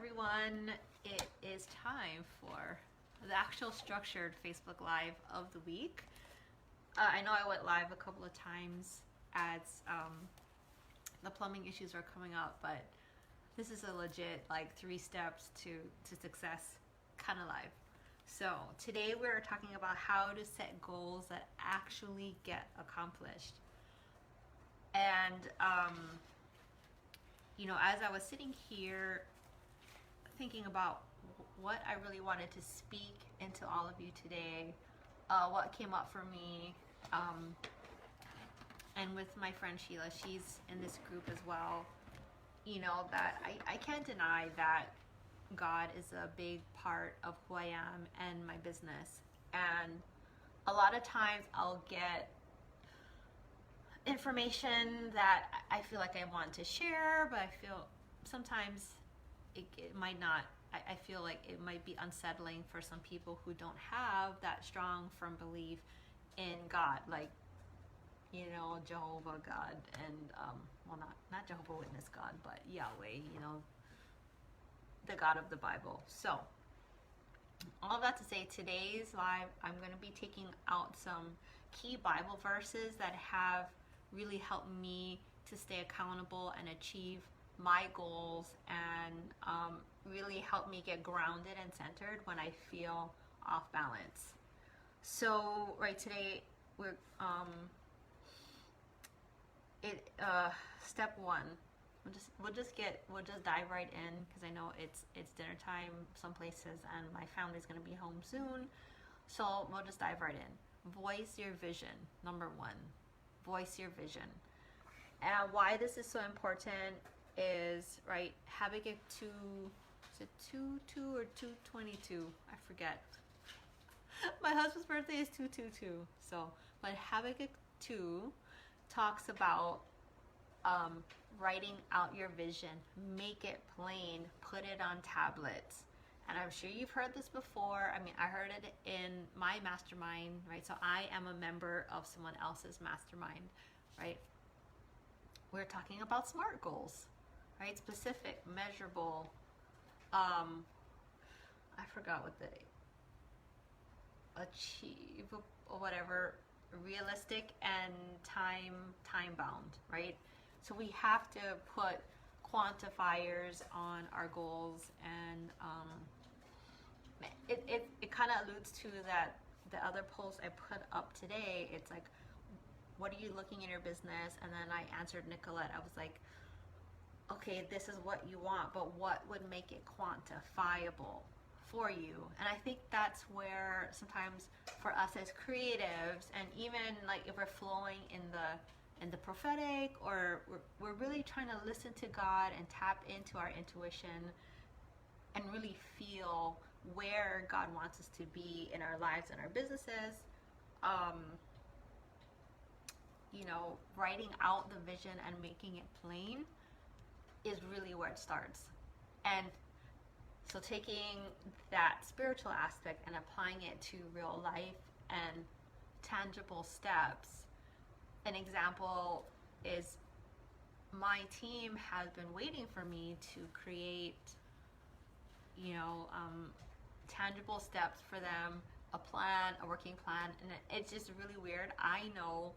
everyone. It is time for the actual structured Facebook Live of the week. I know I went live a couple of times as the plumbing issues are coming up, but this is a legit like 3 steps to success kind of live. So today we're talking about how to set goals that actually get accomplished. And as I was sitting here thinking about what I really wanted to speak into all of you today, what came up for me, and with my friend Sheila, she's in this group as well, that I can't deny that God is a big part of who I am and my business. And a lot of times I'll get information that I feel like I want to share, but I feel sometimes it might not. I feel like it might be unsettling for some people who don't have that strong, firm belief in God, like, Jehovah God, and, not Jehovah Witness God, but Yahweh, the God of the Bible. So, all that to say, today's live, I'm going to be taking out some key Bible verses that have really helped me to stay accountable and achieve my goals, and really help me get grounded and centered when I feel off balance. So right today we're step one. We'll just dive right in, because I know it's dinner time some places and my family's gonna be home soon. So we'll just dive right in. Voice your vision. Number 1. Voice your vision. And why this is so important is, right, Habakkuk 2, is it 2:2 or 2:22? I forget. My husband's birthday is 2:22. So, but Habakkuk 2 talks about writing out your vision, make it plain, put it on tablets. And I'm sure you've heard this before. I mean, I heard it in my mastermind, right? So I am a member of someone else's mastermind, right? We're talking about SMART goals, right? Specific, measurable, I forgot what the achieve or whatever, realistic and time bound, right? So we have to put quantifiers on our goals, and it kind of alludes to that the other post I put up today. It's like, what are you looking in your business? And then I answered Nicolette. I was like, okay, this is what you want, but what would make it quantifiable for you? And I think that's where sometimes for us as creatives, and even like if we're flowing in the prophetic, or we're really trying to listen to God and tap into our intuition and really feel where God wants us to be in our lives and our businesses, writing out the vision and making it plain is really where it starts. And so taking that spiritual aspect and applying it to real life and tangible steps. An example is, my team has been waiting for me to create, tangible steps for them, a plan, a working plan, and it's just really weird. I know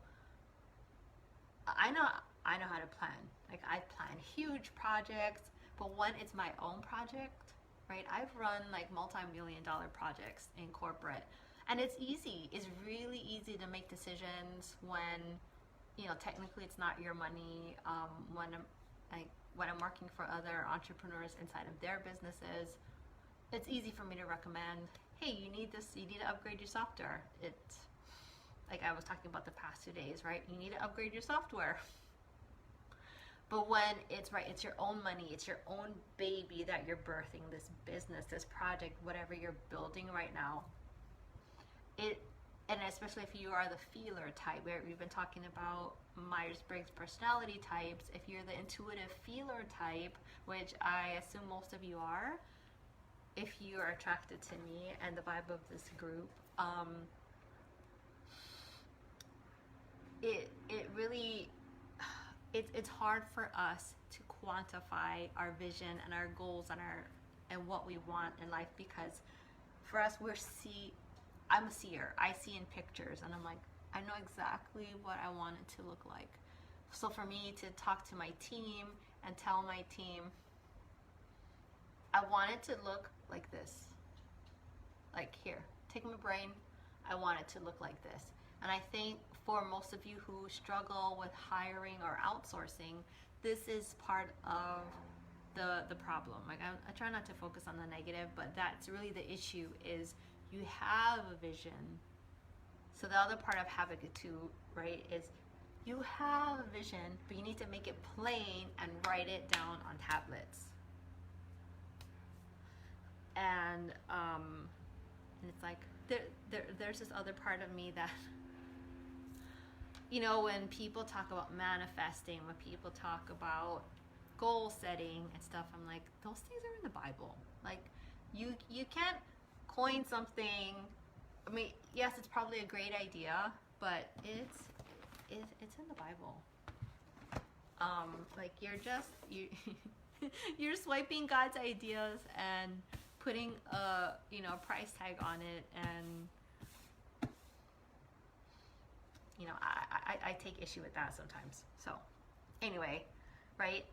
how to plan. Like, I plan huge projects, but when it's my own project, right? I've run like multi-million-dollar projects in corporate, and it's easy. It's really easy to make decisions when, technically it's not your money. When I'm working for other entrepreneurs inside of their businesses, it's easy for me to recommend, hey, you need this, you need to upgrade your software. It's like I was talking about the past 2 days, right? You need to upgrade your software. But when it's your own money, it's your own baby that you're birthing, this business, this project, whatever you're building right now, and especially if you are the feeler type, where we've been talking about Myers-Briggs personality types, if you're the intuitive feeler type, which I assume most of you are, if you are attracted to me and the vibe of this group, it really, it's hard for us to quantify our vision and our goals and our and what we want in life, because for us, I'm a seer. I see in pictures, and I'm like, I know exactly what I want it to look like. So for me to talk to my team and tell my team, I want it to look like this. Like, here, take my brain. I want it to look like this. And I think for most of you who struggle with hiring or outsourcing, this is part of the problem. Like, I try not to focus on the negative, but that's really the issue, is you have a vision. So the other part of Habakkuk 2, right, is you have a vision, but you need to make it plain and write it down on tablets. And it's like, there's this other part of me that, you know, when people talk about manifesting, when people talk about goal setting and stuff, I'm like, those things are in the Bible. Like, you can't coin something. I mean, yes, it's probably a great idea, but it's in the Bible. Like, you're swiping God's ideas and putting a price tag on it, and I take issue with that sometimes. So anyway, right,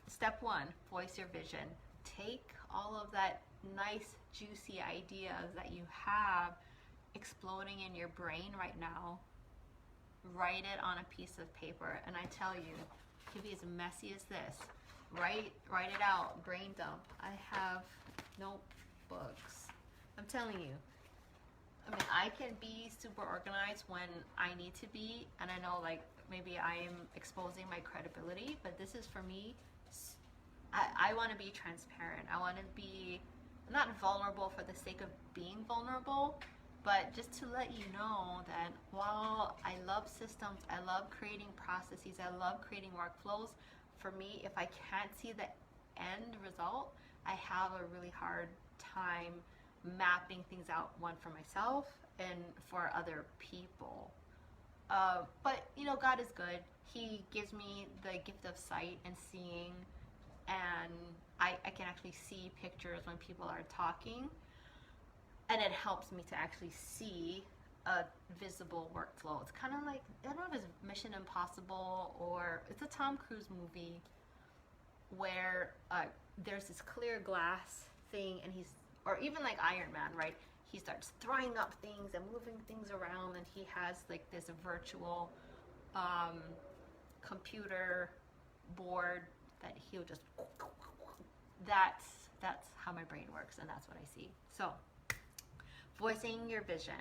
step 1, voice your vision. Take all of that nice juicy ideas that you have exploding in your brain right now, write it on a piece of paper, and I tell you, it can be as messy as this. Write it out, brain dump. I have notebooks. I'm telling you. I mean, I can be super organized when I need to be, and I know, like, maybe I am exposing my credibility, but this is, for me, I want to be transparent. I want to be not vulnerable for the sake of being vulnerable, but just to let you know that while I love systems, I love creating processes, I love creating workflows, for me, if I can't see the end result, I have a really hard time mapping things out, one for myself and for other people. But, God is good. He gives me the gift of sight and seeing, and I can actually see pictures when people are talking, and it helps me to actually see a visible workflow. It's kind of like, I don't know if it's Mission Impossible, or it's a Tom Cruise movie where there's this clear glass thing, and or even like Iron Man, right? He starts throwing up things and moving things around, and he has like this virtual computer board that he'll just, that's how my brain works, and that's what I see. So, voicing your vision.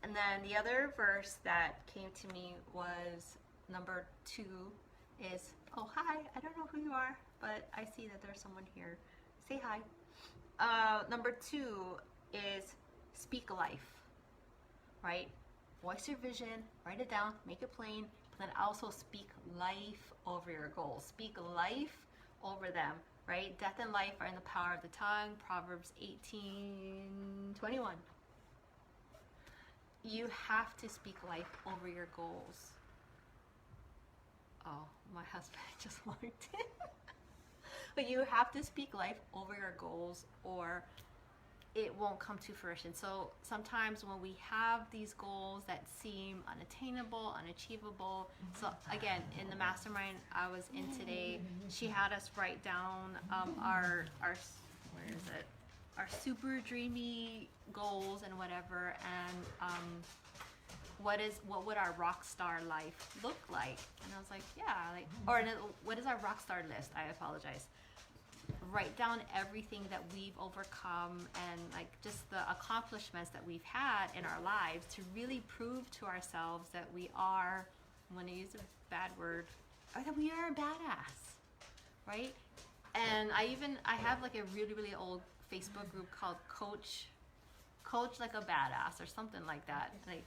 And then the other verse that came to me was number 2 is, oh, hi, I don't know who you are, but I see that there's someone here. Say hi. Number 2 is speak life, right? Voice your vision, write it down, make it plain, but then also speak life over your goals. Speak life over them, right? Death and life are in the power of the tongue, Proverbs 18:21. You have to speak life over your goals. Oh, my husband just walked in. But you have to speak life over your goals, or it won't come to fruition. So sometimes when we have these goals that seem unattainable, unachievable, so again, in the mastermind I was in today, she had us write down our where is it? Our super dreamy goals and whatever, and what would our rock star life look like? And I was like, yeah, like, or what is our rock star list? I apologize. Write down everything that we've overcome, and like just the accomplishments that we've had in our lives, to really prove to ourselves that we are, I'm going to use a bad word, or that we are a badass, right? And I have like a really, really old Facebook group called Coach Like a Badass, or something like that. Like,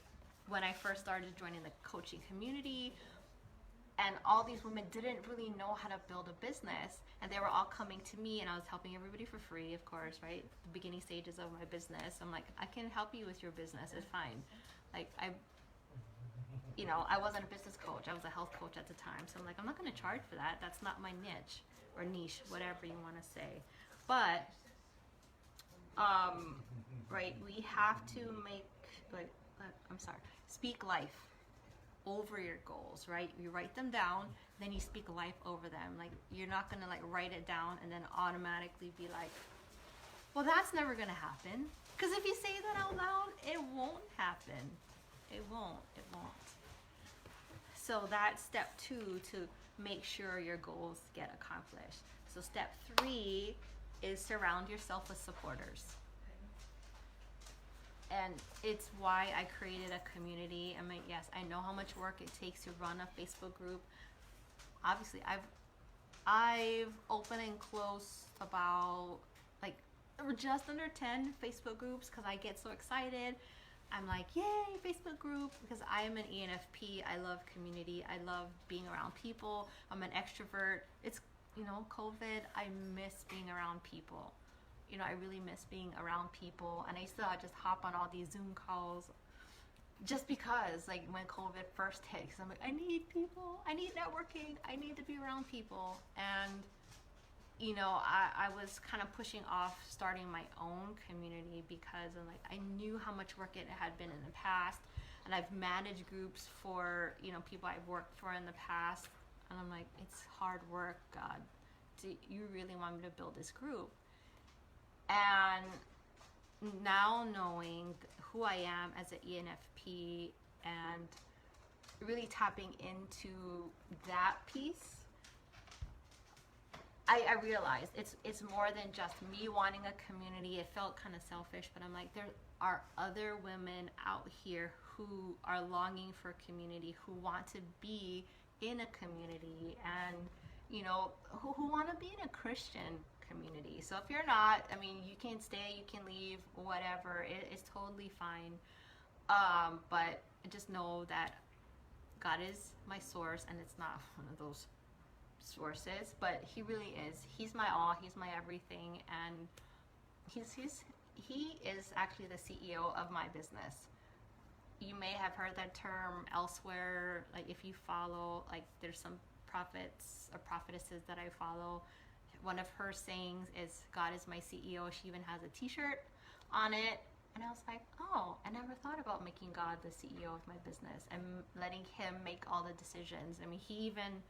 when I first started joining the coaching community, and all these women didn't really know how to build a business, and they were all coming to me, and I was helping everybody for free, of course, right? The beginning stages of my business. I'm like, I can help you with your business, it's fine. Like, I wasn't a business coach, I was a health coach at the time. So I'm like, I'm not gonna charge for that. That's not my niche, or niche, whatever you wanna say. But Right? We have to make, like, speak life over your goals, right? You write them down, then you speak life over them. Like, you're not gonna like write it down and then automatically be like, well, that's never gonna happen. Because if you say that out loud, it won't happen. It won't. So that's step 2 to make sure your goals get accomplished. So step 3 is surround yourself with supporters. And it's why I created a community. I mean, yes, I know how much work it takes to run a Facebook group. Obviously, I've opened and closed about like just under 10 Facebook groups because I get so excited. I'm like, yay, Facebook group, because I am an ENFP. I love community. I love being around people. I'm an extrovert. It's, COVID, I miss being around people. I really miss being around people. And I used to just hop on all these Zoom calls just because, like, when COVID first hit, because I'm like, I need people. I need networking. I need to be around people. And, I was kind of pushing off starting my own community because I knew how much work it had been in the past. And I've managed groups for, people I've worked for in the past. And I'm like, it's hard work, God. Do you really want me to build this group? And now knowing who I am as an ENFP and really tapping into that piece, I realized it's more than just me wanting a community. It felt kind of selfish, but I'm like, there are other women out here who are longing for community, who want to be in a community, and who want to be in a Christian community. So if you're not, you can stay, you can leave, whatever. It's totally fine. But just know that God is my source, and it's not one of those sources, but He really is. He's my all. He's my everything, and he is actually the CEO of my business. You may have heard that term elsewhere. Like, if you follow, like, there's some prophets or prophetesses that I follow. One of her sayings is, God is my CEO. She even has a t-shirt on it. And I was like, oh, I never thought about making God the CEO of my business and letting Him make all the decisions. He even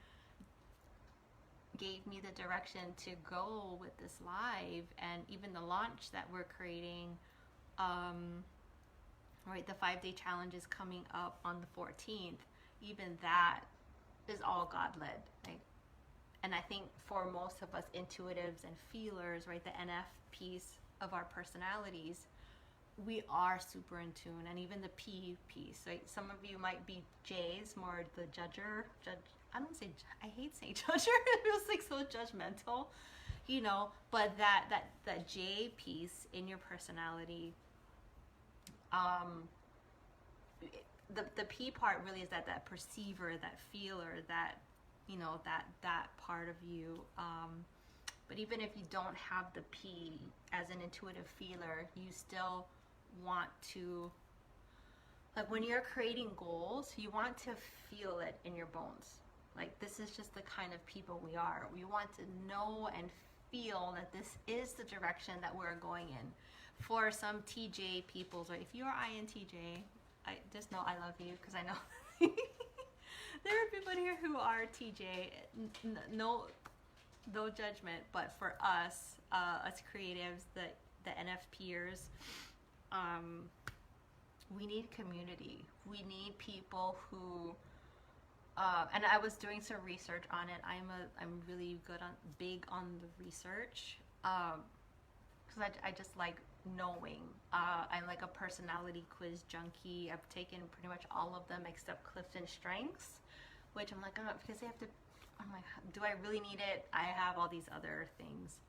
gave me the direction to go with this live, and even the launch that we're creating. Right, the 5-day challenge is coming up on the 14th. Even that is all God led, right? And I think for most of us intuitives and feelers, right, the NF piece of our personalities, we are super in tune. And even the P piece, right? Some of you might be J's, more the judger. I hate saying judger. It feels like so judgmental, but that J piece in your personality, the P part really is that perceiver, that feeler, that that part of you. But even if you don't have the P as an intuitive feeler, you still want to, like, when you're creating goals, you want to feel it in your bones. Like, this is just the kind of people we are. We want to know and feel that this is the direction that we're going in. For some TJ peoples, right? If you're INTJ, I just know I love you, because I know there are people here who are TJ. No judgment, but for us, us creatives, the NFPers, we need community. We need people who, and I was doing some research on it. I'm really big on the research, because I just like knowing. I'm like a personality quiz junkie. I've taken pretty much all of them except Clifton Strengths, which I'm like, oh, because I'm like, do I really need it? I have all these other things.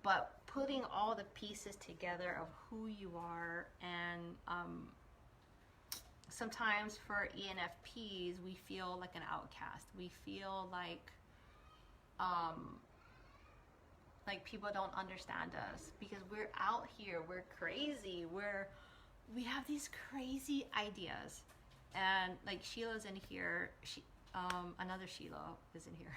But putting all the pieces together of who you are, and sometimes for ENFPs, we feel like an outcast. We feel like people don't understand us because we're out here, we're crazy, we have these crazy ideas. And like, Sheila's in here, another Sheila is in here.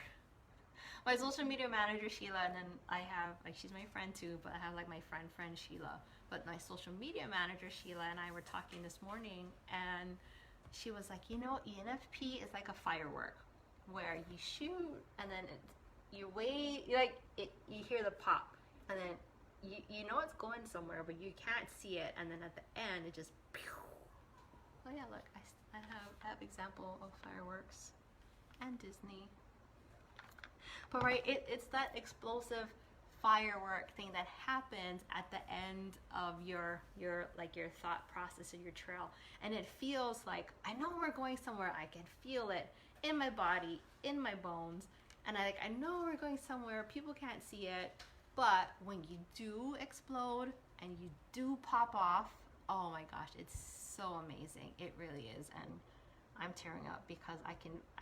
My social media manager Sheila, and then I have like she's my friend too, but I have like my friend Sheila. But my social media manager Sheila and I were talking this morning, and she was like, you know, ENFP is like a firework, where you shoot and then you wait, like you hear the pop, and then you know it's going somewhere, but you can't see it, and then at the end it just. Pew. Oh yeah, look, I have example of fireworks, and Disney. But right, it's that explosive firework thing that happens at the end of your like your thought process or your trail, and it feels like I know we're going somewhere. I can feel it in my body, in my bones, and I know we're going somewhere. People can't see it, but when you do explode and you do pop off, oh my gosh, it's so amazing. It really is, and I'm tearing up because I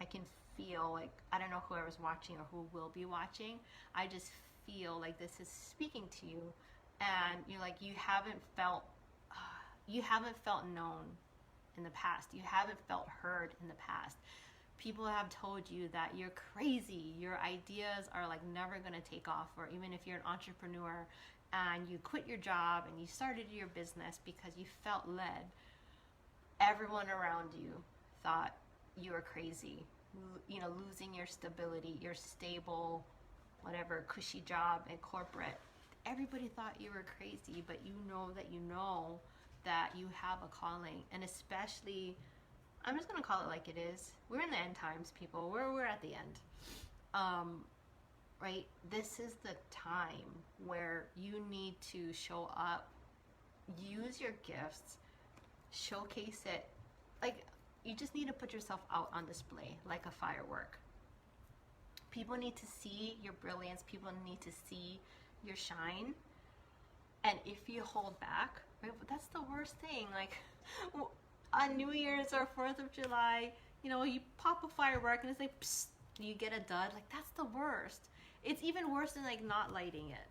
can feel like, I don't know whoever's watching or who will be watching, I just feel like this is speaking to you, and you're like, you haven't felt known in the past, you haven't felt heard in the past. People have told you that you're crazy, your ideas are like never gonna take off, or even if you're an entrepreneur and you quit your job and you started your business because you felt led, everyone around you thought you were crazy. You know, losing your stability, your stable, whatever, cushy job in corporate. Everybody thought you were crazy, but you know that you have a calling. And especially, I'm just going to call it like it is. We're in the end times, people. We're at the end. Right? This is the time where you need to show up, use your gifts, showcase it. Like, you just need to put yourself out on display like a firework. People need to see your brilliance. People need to see your shine. And if you hold back, right, that's the worst thing. Like on New Year's or 4th of July, you know, you pop a firework and it's like, psst, you get a dud. Like, that's the worst. It's even worse than like not lighting it.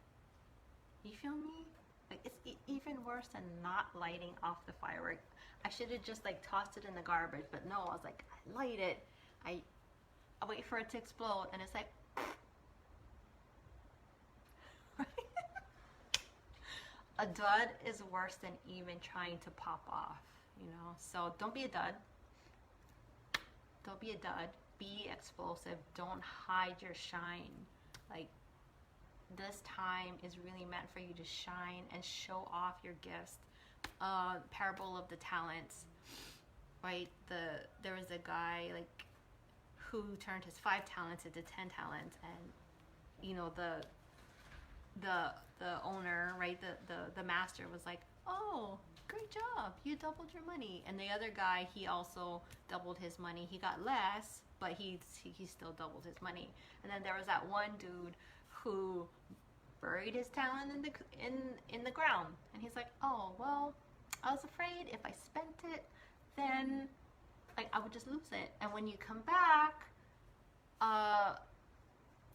You feel me? Like, it's even worse than not lighting off the firework. I should have just like tossed it in the garbage, but no, I was like, I light it. I wait for it to explode, and it's like, a dud is worse than even trying to pop off, you know? So don't be a dud. Don't be a dud. Be explosive. Don't hide your shine. Like, this time is really meant for you to shine and show off your gifts. Parable of the talents, right? There was a guy like who turned his 5 talents into 10 talents, and you know the owner, right? The master was like, oh, great job, you doubled your money. And the other guy, he also doubled his money. He got less, but he still doubled his money. And then there was that one dude who buried his talent in the ground, and he's like, oh well, I was afraid if I spent it, then like I would just lose it, and when you come back,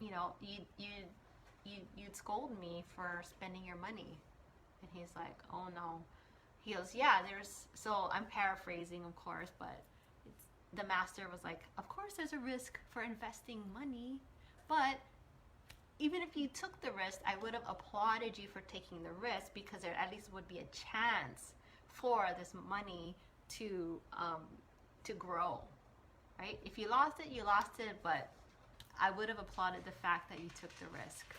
you know, you'd scold me for spending your money. And he's like, oh no. He goes, yeah, so I'm paraphrasing, of course, but the master was like, of course there's a risk for investing money, but even if you took the risk, I would have applauded you for taking the risk, because there at least would be a chance for this money to grow, right? If you lost it, you lost it, but I would have applauded the fact that you took the risk.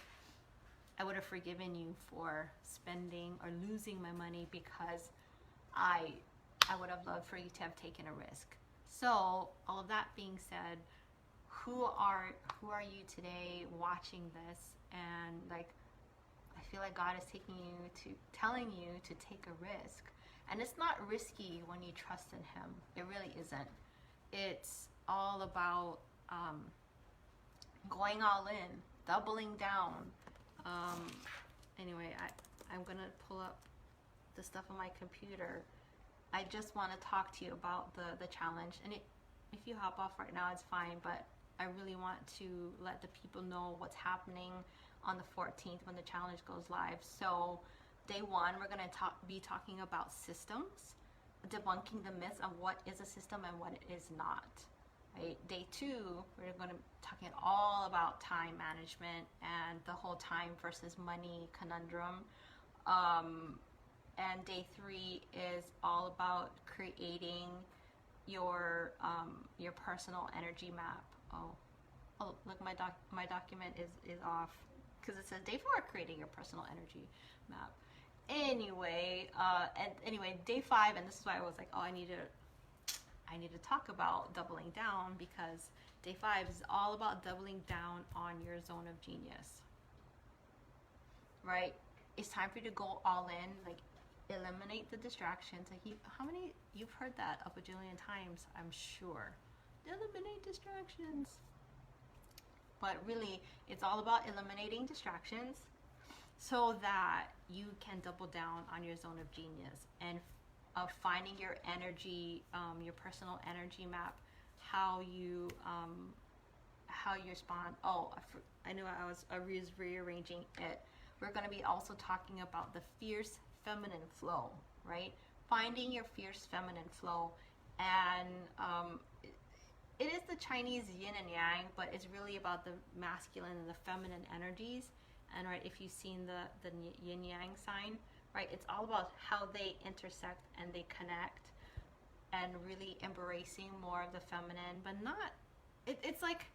I would have forgiven you for spending or losing my money, because I would have loved for you to have taken a risk. So all of that being said, who are you today watching this, and like, I feel like God is telling you to take a risk. And it's not risky when you trust in Him. It really isn't. It's all about going all in, doubling down. Anyway, I'm gonna pull up the stuff on my computer. I just want to talk to you about the challenge. And if you hop off right now, it's fine, but I really want to let the people know what's happening on the 14th when the challenge goes live. So day 1, we're going to be talking about systems, debunking the myths of what is a system and what it is not. right? Day 2, we're going to be talking all about time management and the whole time versus money conundrum. And day 3 is all about creating your personal energy map. Oh, look, my document is off because it says day 4, creating your personal energy map. Anyway, day 5, and this is why I was like, oh, I need to talk about doubling down, because day 5 is all about doubling down on your zone of genius. Right? It's time for you to go all in, like eliminate the distractions. Like how many you've heard that a bajillion times, I'm sure. Eliminate distractions. But really, it's all about eliminating distractions so that you can double down on your zone of genius and finding your energy, your personal energy map, how you respond. Oh, I knew I was rearranging it. We're going to be also talking about the fierce feminine flow, right? Finding your fierce feminine flow, and it is the Chinese yin and yang, but it's really about the masculine and the feminine energies. And right, if you've seen the yin yang sign, right, it's all about how they intersect and they connect, and really embracing more of the feminine, but not. It's like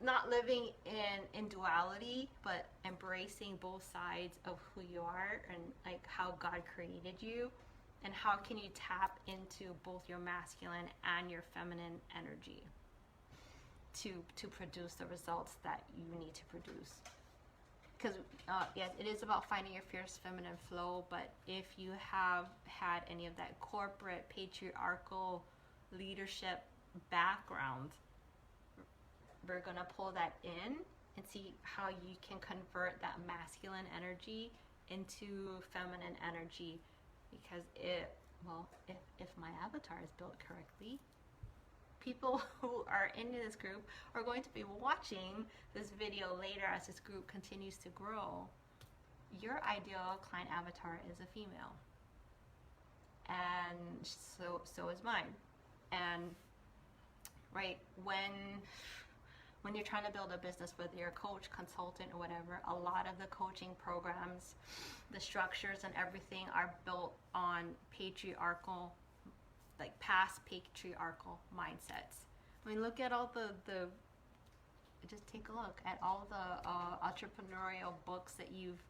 not living in duality, but embracing both sides of who you are and like how God created you, and how can you tap into both your masculine and your feminine energy to produce the results that you need to produce. Because yes, it is about finding your fierce feminine flow, but if you have had any of that corporate patriarchal leadership background, we're going to pull that in and see how you can convert that masculine energy into feminine energy. Because if my avatar is built correctly, people who are in this group are going to be watching this video later as this group continues to grow. Your ideal client avatar is a female, and so is mine. And right, when you're trying to build a business, whether you're a coach, consultant, or whatever, a lot of the coaching programs, the structures and everything are built on patriarchal, like past patriarchal mindsets. I mean, look at all the just take a look at all the entrepreneurial books that you've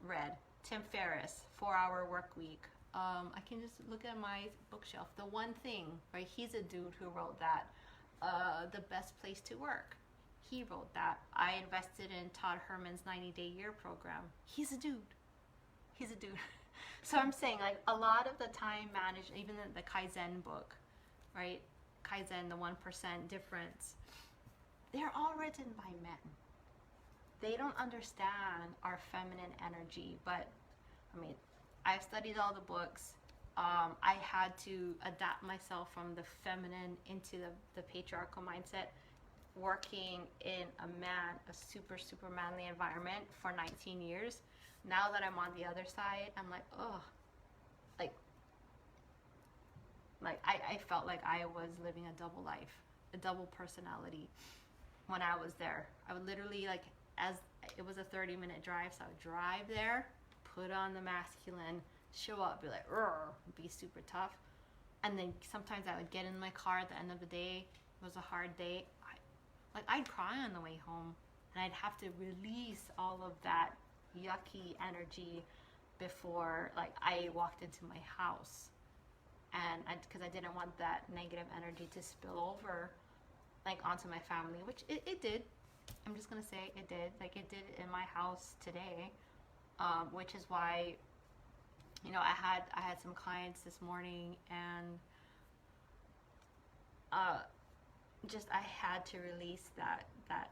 read. Tim Ferriss, 4-Hour Work Week. I can just look at my bookshelf. The One Thing, right? He's a dude who wrote that. The Best Place to Work. He wrote that. I invested in Todd Herman's 90-day year program. He's a dude. So I'm saying, like, a lot of the time management, even the Kaizen book, right? Kaizen, the 1% difference. They're all written by men. They don't understand our feminine energy. But, I mean, I've studied all the books. I had to adapt myself from the feminine into the patriarchal mindset, working in a super, super manly environment for 19 years. Now that I'm on the other side, I'm like, oh, I felt like I was living a double life, a double personality when I was there. I would literally, like, as it was a 30-minute drive, so I would drive there, put on the masculine, show up, be like, be super tough. And then sometimes I would get in my car at the end of the day. It was a hard day. I'd cry on the way home, and I'd have to release all of that yucky energy before, like, I walked into my house. And because I didn't want that negative energy to spill over, like, onto my family, which it did. I'm just gonna say it did. Like, it did in my house today, which is why, you know, I had some clients this morning, and just I had to release that I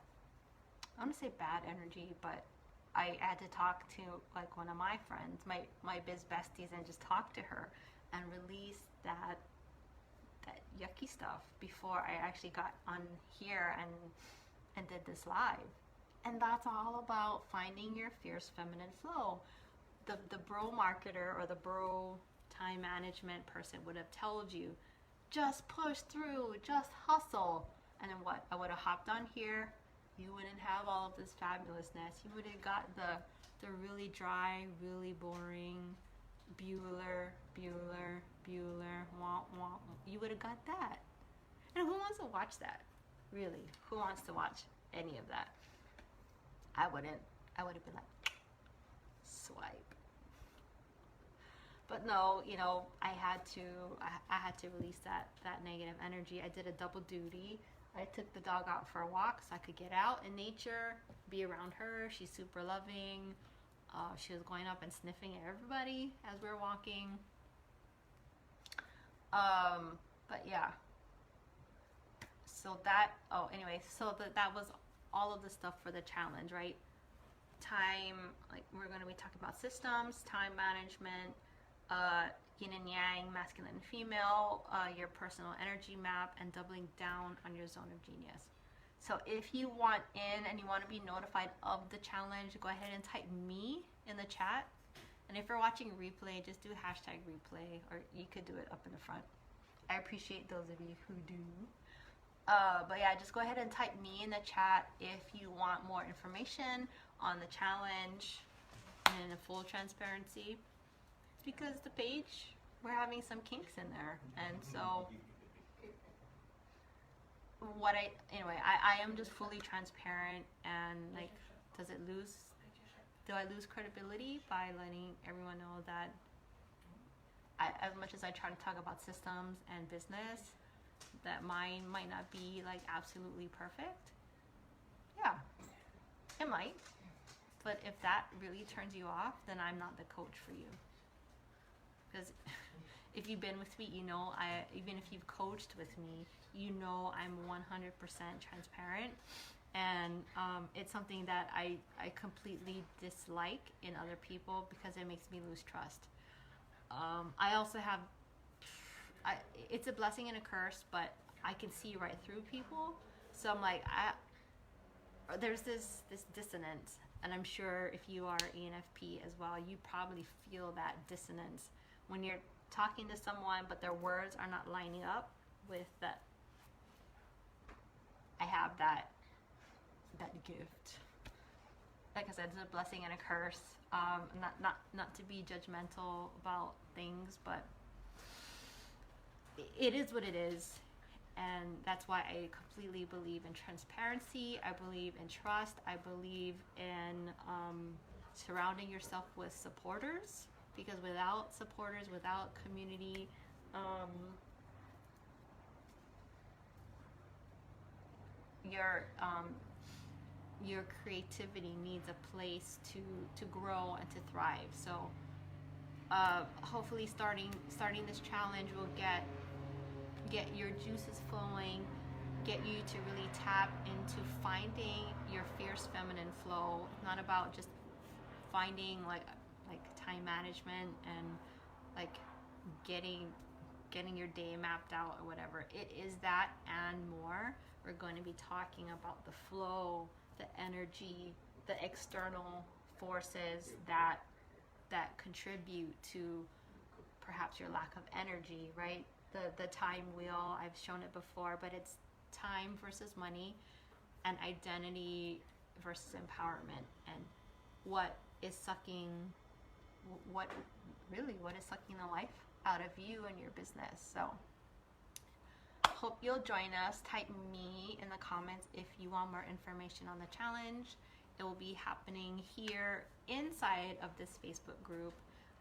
want to say bad energy, but I had to talk to, like, one of my friends, my biz besties, and just talk to her and release that yucky stuff before I actually got on here and did this live. And that's all about finding your fierce feminine flow. The bro marketer or the bro time management person would have told you, just push through, just hustle. And then what? I would have hopped on here. You wouldn't have all of this fabulousness. You would have got the really dry, really boring Bueller, wah, wah. You would have got that. And who wants to watch that? Really? Who wants to watch any of that? I wouldn't. I would have been like, swipe. But no, you know, I had to release that negative energy. I did a double duty. I took the dog out for a walk so I could get out in nature, be around her. She's super loving. She was going up and sniffing at everybody as we were walking. But yeah. So that, that was all of the stuff for the challenge, right? Time, like we're going to be talking about systems, time management, yin and yang, masculine and female, your personal energy map, and doubling down on your zone of genius. So if you want in and you want to be notified of the challenge, go ahead and type me in the chat. And if you're watching replay, just do #replay, or you could do it up in the front. I appreciate those of you who do. But yeah, just go ahead and type me in the chat if you want more information on the challenge and in full transparency. Because the page, we're having some kinks in there. And so I am just fully transparent, and like, do I lose credibility by letting everyone know that as much as I try to talk about systems and business, that mine might not be like absolutely perfect? Yeah, it might. But if that really turns you off, then I'm not the coach for you. Because if you've been with me, you know, even if you've coached with me, you know I'm 100% transparent. And it's something that I completely dislike in other people because it makes me lose trust. I also have, it's a blessing and a curse, but I can see right through people. So I'm like, there's this dissonance. And I'm sure if you are ENFP as well, you probably feel that dissonance when you're talking to someone, but their words are not lining up with that. I have that gift. Like I said, it's a blessing and a curse. Not to be judgmental about things, but it is what it is. And that's why I completely believe in transparency. I believe in trust. I believe in surrounding yourself with supporters. Because without supporters, without community, your creativity needs a place to grow and to thrive. So hopefully starting this challenge will get your juices flowing, get you to really tap into finding your fierce feminine flow. It's not about just finding like time management and like getting your day mapped out or whatever. It is that and more. We're going to be talking about the flow, the energy, the external forces that contribute to perhaps your lack of energy, right? The time wheel, I've shown it before, but it's time versus money and identity versus empowerment, and what is sucking the life out of you and your business. So hope you'll join us. Type me in the comments if you want more information on the challenge. It will be happening here inside of this Facebook group.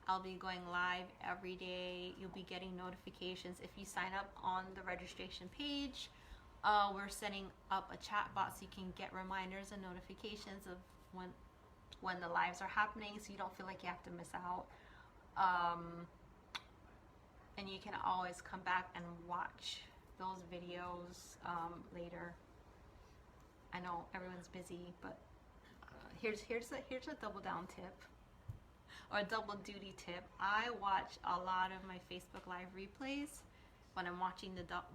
I'll be going live every day. You'll be getting notifications if you sign up on the registration page. We're setting up a chat bot so you can get reminders and notifications of when the lives are happening, so you don't feel like you have to miss out. And you can always come back and watch those videos later. I know everyone's busy, but here's a double down tip, or a double duty tip. I watch a lot of my Facebook Live replays when I'm walking the dog,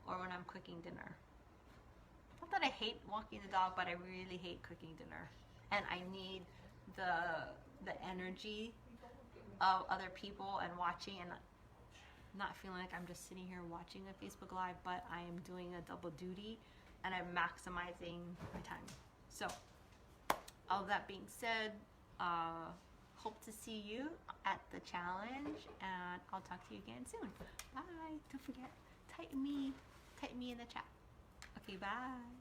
or when I'm cooking dinner. Not that I hate walking the dog, but I really hate cooking dinner, and I need the energy of other people and watching. And not feeling like I'm just sitting here watching a Facebook Live, but I am doing a double duty and I'm maximizing my time. So, all that being said, hope to see you at the challenge, and I'll talk to you again soon. Bye. Don't forget, type me in the chat. Okay, bye.